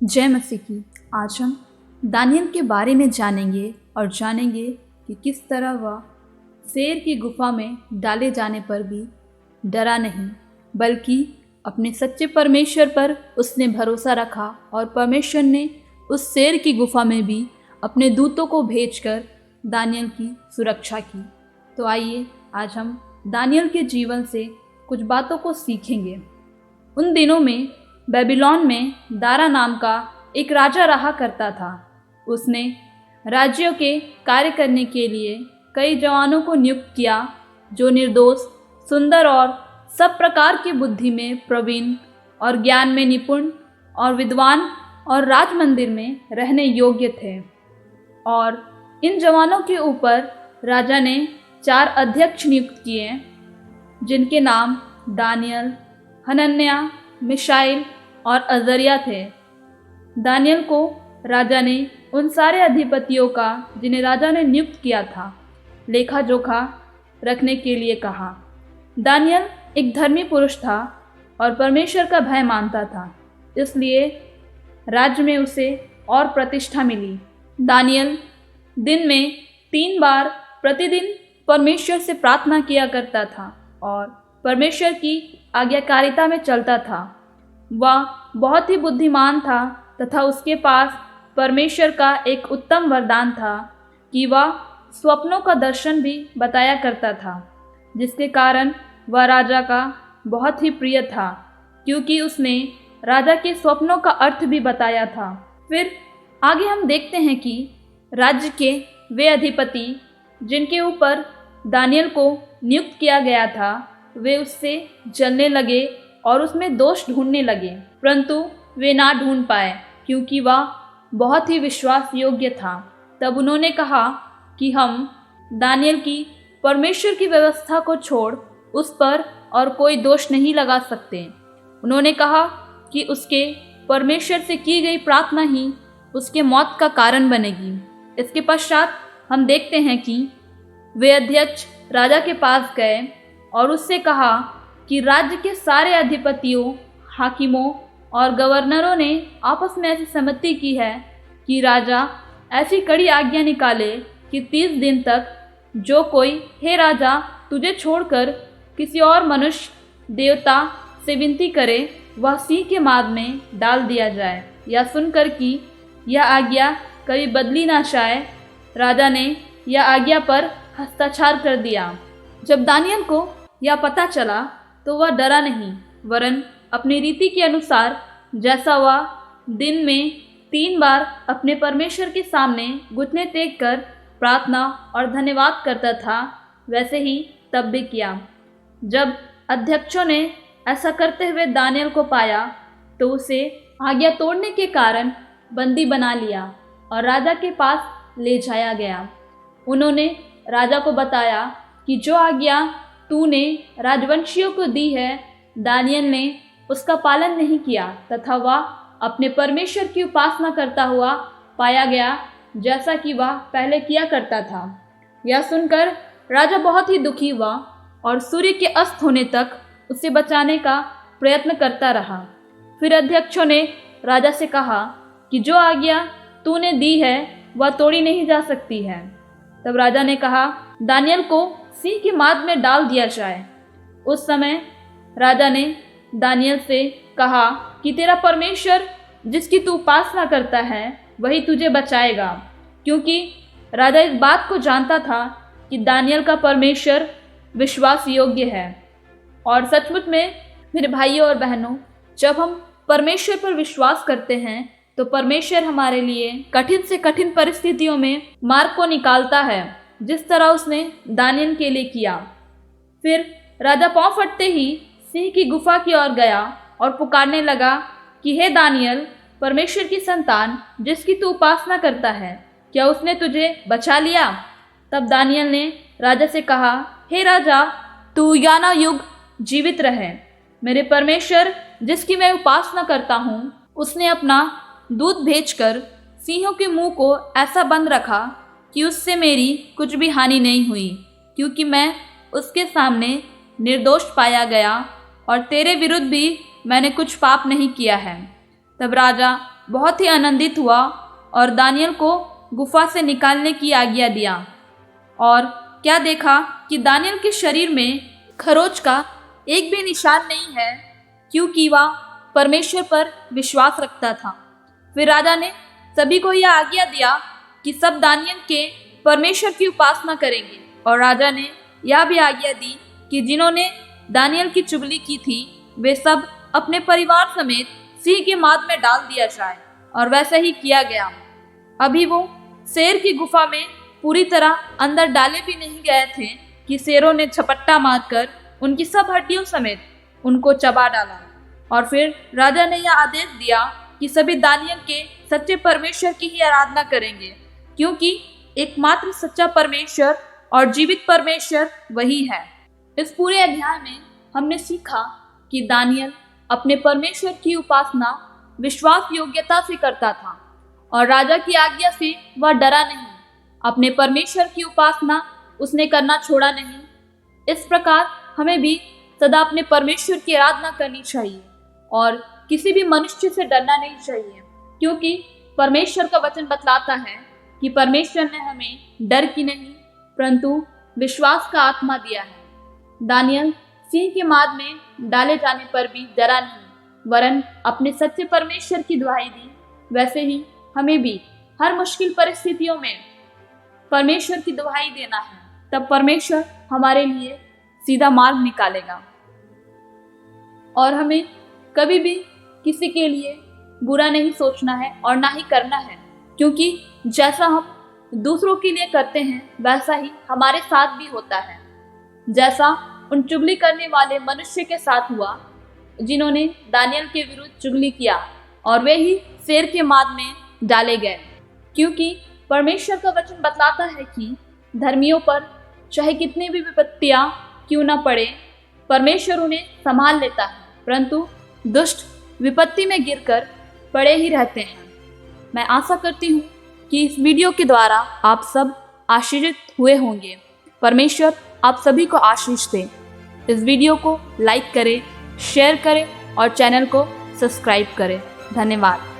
जय मसीह की। आज हम दानियल के बारे में जानेंगे और जानेंगे कि किस तरह वह शेर की गुफा में डाले जाने पर भी डरा नहीं, बल्कि अपने सच्चे परमेश्वर पर उसने भरोसा रखा और परमेश्वर ने उस शेर की गुफा में भी अपने दूतों को भेजकर दानियल की सुरक्षा की। तो आइए आज हम दानियल के जीवन से कुछ बातों को सीखेंगे। उन दिनों में बेबीलोन में दारा नाम का एक राजा रहा करता था। उसने राज्यों के कार्य करने के लिए कई जवानों को नियुक्त किया जो निर्दोष, सुंदर और सब प्रकार की बुद्धि में प्रवीण और ज्ञान में निपुण और विद्वान और राज मंदिर में रहने योग्य थे। और इन जवानों के ऊपर राजा ने 4 अध्यक्ष नियुक्त किए, जिनके नाम दानियल, हनन्याह, मिशाइल और अजरिया थे। दानियल को राजा ने उन सारे अधिपतियों का, जिन्हें राजा ने नियुक्त किया था, लेखा जोखा रखने के लिए कहा। दानियल एक धर्मी पुरुष था और परमेश्वर का भय मानता था, इसलिए राज्य में उसे और प्रतिष्ठा मिली। दानियल दिन में 3 बार प्रतिदिन परमेश्वर से प्रार्थना किया करता था और परमेश्वर की आज्ञाकारिता में चलता था। वह बहुत ही बुद्धिमान था तथा उसके पास परमेश्वर का एक उत्तम वरदान था कि वह स्वप्नों का दर्शन भी बताया करता था, जिसके कारण वह राजा का बहुत ही प्रिय था, क्योंकि उसने राजा के स्वप्नों का अर्थ भी बताया था। फिर आगे हम देखते हैं कि राज्य के वे अधिपति जिनके ऊपर दानियल को नियुक्त किया गया था, वे उससे जलने लगे और उसमें दोष ढूंढने लगे, परंतु वे ना ढूंढ पाए क्योंकि वह बहुत ही विश्वास योग्य था। तब उन्होंने कहा कि हम दानियल की परमेश्वर की व्यवस्था को छोड़ उस पर और कोई दोष नहीं लगा सकते। उन्होंने कहा कि उसके परमेश्वर से की गई प्रार्थना ही उसके मौत का कारण बनेगी। इसके पश्चात हम देखते हैं कि वे अध्यक्ष राजा के पास गए और उससे कहा कि राज्य के सारे अधिपतियों, हाकिमों और गवर्नरों ने आपस में ऐसी सहमति की है कि राजा ऐसी कड़ी आज्ञा निकाले कि 30 दिन तक जो कोई, हे राजा, तुझे छोड़कर किसी और मनुष्य देवता से विनती करे, वह सिंह के माद में डाल दिया जाए। यह सुनकर कि यह आज्ञा कभी बदली ना जाए, राजा ने यह आज्ञा पर हस्ताक्षर कर दिया। जब दानियल को यह पता चला तो वह डरा नहीं, वरन अपनी रीति के अनुसार जैसा वह दिन में 3 बार अपने परमेश्वर के सामने घुटने टेक कर प्रार्थना और धन्यवाद करता था, वैसे ही तब भी किया। जब अध्यक्षों ने ऐसा करते हुए दानियल को पाया तो उसे आज्ञा तोड़ने के कारण बंदी बना लिया और राजा के पास ले जाया गया। उन्होंने राजा को बताया कि जो आज्ञा तूने राजवंशियों को दी है, दानियल ने उसका पालन नहीं किया तथा वह अपने परमेश्वर की उपासना करता हुआ पाया गया, जैसा कि वह पहले किया करता था। यह सुनकर राजा बहुत ही दुखी हुआ और सूर्य के अस्त होने तक उसे बचाने का प्रयत्न करता रहा। फिर अध्यक्षों ने राजा से कहा कि जो आज्ञा तूने दी है वह तोड़ी नहीं जा सकती है। तब राजा ने कहा, दानियल को सिंह की माद में डाल दिया जाए। उस समय राजा ने दानियल से कहा कि तेरा परमेश्वर जिसकी तू उपासना करता है वही तुझे बचाएगा, क्योंकि राजा इस बात को जानता था कि दानियल का परमेश्वर विश्वास योग्य है। और सचमुच में मेरे भाइयों और बहनों, जब हम परमेश्वर पर विश्वास करते हैं तो परमेश्वर हमारे लिए कठिन से कठिन परिस्थितियों में मार्ग को निकालता है, जिस तरह उसने दानियल के लिए किया। फिर राजा पांव फटते ही सिंह की गुफा की ओर गया और पुकारने लगा कि हे दानियल, परमेश्वर की संतान जिसकी तू उपासना करता है, क्या उसने तुझे बचा लिया? तब दानियल ने राजा से कहा, हे राजा, तू युगानुयुग जीवित रहे। मेरे परमेश्वर जिसकी मैं उपासना करता हूँ, उसने अपना दूत भेजकर सिंहों के मुंह को ऐसा बंद रखा कि उससे मेरी कुछ भी हानि नहीं हुई, क्योंकि मैं उसके सामने निर्दोष पाया गया और तेरे विरुद्ध भी मैंने कुछ पाप नहीं किया है। तब राजा बहुत ही आनंदित हुआ और दानियल को गुफा से निकालने की आज्ञा दिया। और क्या देखा कि दानियल के शरीर में खरोच का एक भी निशान नहीं है, क्योंकि वह परमेश्वर पर विश्वास रखता था। फिर राजा ने सभी को यह आज्ञा दिया कि सब दानियल के परमेश्वर की उपासना करेंगे। और राजा ने यह भी आज्ञा दी कि जिन्होंने दानियल की चुगली की थी वे सब अपने परिवार समेत सिंह के माद में डाल दिया जाए। और वैसा ही किया गया। अभी वो शेर की गुफा में पूरी तरह अंदर डाले भी नहीं गए थे कि शेरों ने झपट्टा मारकर उनकी सब हड्डियों समेत उनको चबा डाला। और फिर राजा ने यह आदेश दिया कि सभी दानियल के सच्चे परमेश्वर की ही आराधना करेंगे, क्योंकि एकमात्र सच्चा परमेश्वर और जीवित परमेश्वर वही है। इस पूरे अध्याय में हमने सीखा कि दानियल अपने परमेश्वर की उपासना विश्वास योग्यता से करता था और राजा की आज्ञा से वह डरा नहीं। अपने परमेश्वर की उपासना उसने करना छोड़ा नहीं। इस प्रकार हमें भी सदा अपने परमेश्वर की आराधना करनी चाहिए और किसी भी मनुष्य से डरना नहीं चाहिए, क्योंकि परमेश्वर का वचन बतलाता है कि परमेश्वर ने हमें डर की नहीं परंतु विश्वास का आत्मा दिया है। दानियल सिंह के माद में डाले जाने पर भी डरा नहीं, वरन अपने सच्चे परमेश्वर की दुहाई दी। वैसे ही हमें भी हर मुश्किल परिस्थितियों में परमेश्वर की दुहाई देना है, तब परमेश्वर हमारे लिए सीधा मार्ग निकालेगा। और हमें कभी भी किसी के लिए बुरा नहीं सोचना है और ना ही करना है, क्योंकि जैसा हम दूसरों के लिए करते हैं वैसा ही हमारे साथ भी होता है। जैसा उन चुगली करने वाले मनुष्य के साथ हुआ जिन्होंने दानियल के विरुद्ध चुगली किया और वे ही शेर के माद में डाले गए, क्योंकि परमेश्वर का वचन बतलाता है कि धर्मियों पर चाहे कितनी भी विपत्तियां क्यों न पड़े परमेश्वर उन्हें संभाल लेता है, परंतु दुष्ट विपत्ति में गिरकर पड़े ही रहते हैं। मैं आशा करती हूँ कि इस वीडियो के द्वारा आप सब आशीषित हुए होंगे। परमेश्वर आप सभी को आशीष दे। इस वीडियो को लाइक करें, शेयर करें और चैनल को सब्सक्राइब करें। धन्यवाद।